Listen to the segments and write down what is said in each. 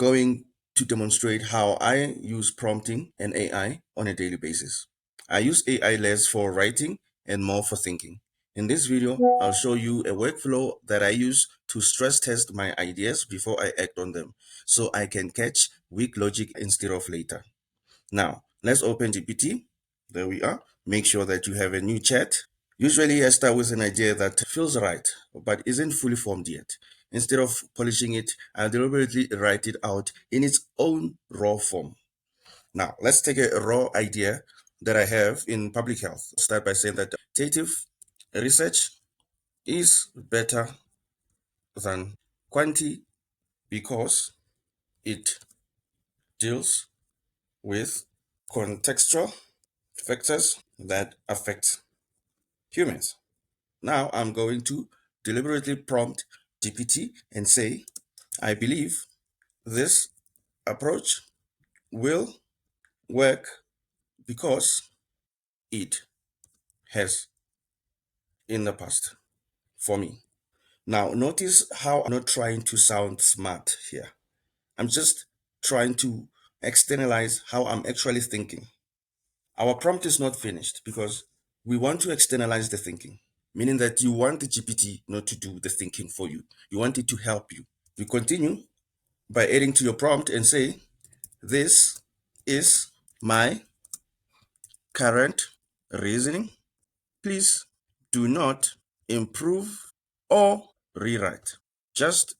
going to demonstrate how I use prompting and AI on a daily basis. I use AI less for writing and more for thinking. In this video, I'll show you a workflow that I use to stress test my ideas before I act on them, so I can catch weak logic instead of later. Now, let's open GPT. There we are. Make sure that you have a new chat. Usually, I start with an idea that feels right, but isn't fully formed yet. Instead of polishing it, I deliberately write it out in its own raw form. Now, let's take a raw idea that I have in public health. Start by saying that qualitative research is better than quantity because it deals with contextual factors that affect humans. Now I'm going to deliberately prompt GPT and say, I believe this approach will work because it has in the past for me. Now, notice how I'm not trying to sound smart here. I'm just trying to externalize how I'm actually thinking. Our prompt is not finished because we want to externalize the thinking, meaning that you want the GPT not to do the thinking for you. You want it to help you. You continue by adding to your prompt and say, this is my current reasoning. Please do not improve or rewrite. Just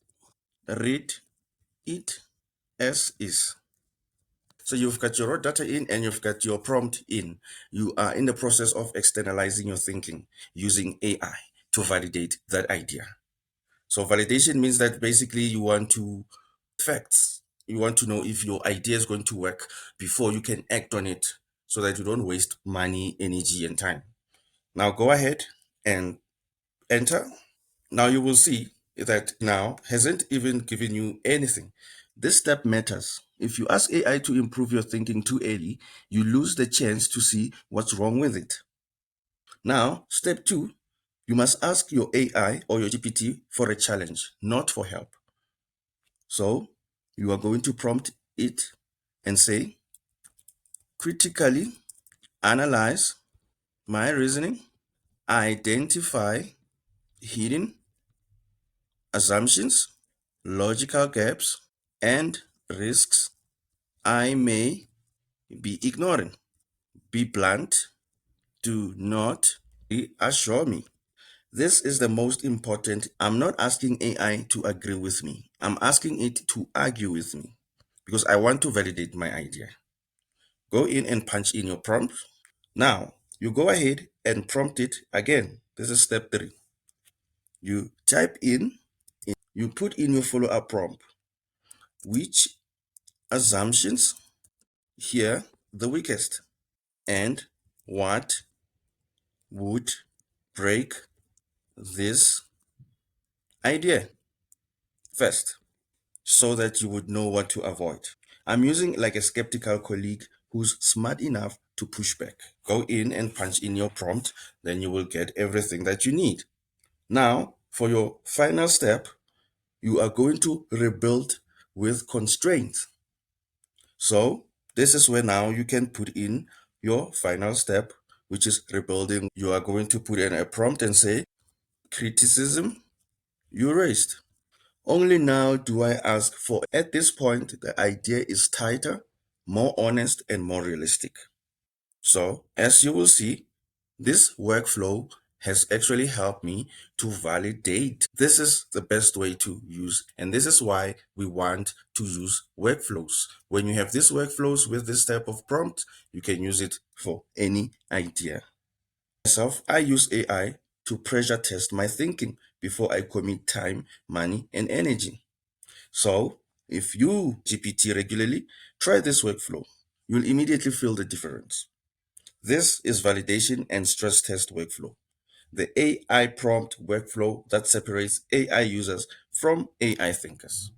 read it as is. So you've got your raw data in and you've got your prompt in. You are in the process of externalizing your thinking using AI to validate that idea. So validation means that basically you want to facts. You want to know if your idea is going to work before you can act on it so that you don't waste money, energy, and time. Now go ahead and enter. Now you will see that now hasn't even given you anything. This step matters. If you ask AI to improve your thinking too early, you lose the chance to see what's wrong with it. Now, step two, you must ask your AI or your GPT for a challenge, not for help. So you are going to prompt it and say, critically analyze my reasoning, identify hidden assumptions, logical gaps, and risks I may be ignoring. Be blunt. Do not reassure me. This is the most important. I'm not asking AI to agree with me. I'm asking it to argue with me because I want to validate my idea. Go in and punch in your prompt. Now, you go ahead and prompt it again. This is step three. You type in, you put in your follow-up prompt. Which assumptions here the weakest? And what would break this idea first so that you would know what to avoid? I'm using like a skeptical colleague who's smart enough to push back. Go in and punch in your prompt, then you will get everything that you need. Now, for your final step, you are going to rebuild with constraints. So this is where now you can put in your final step, which is rebuilding. You are going to put in a prompt and say, criticism you raised. Only now do I ask for, at this point, the idea is tighter, more honest, and more realistic. So as you will see, this workflow has actually helped me to validate. This is the best way to use, and this is why we want to use workflows. When you have these workflows with this type of prompt, you can use it for any idea. Myself, I use AI to pressure test my thinking before I commit time, money, and energy. So if you GPT regularly, try this workflow. You'll immediately feel the difference. This is validation and stress test workflow, the AI prompt workflow that separates AI users from AI thinkers.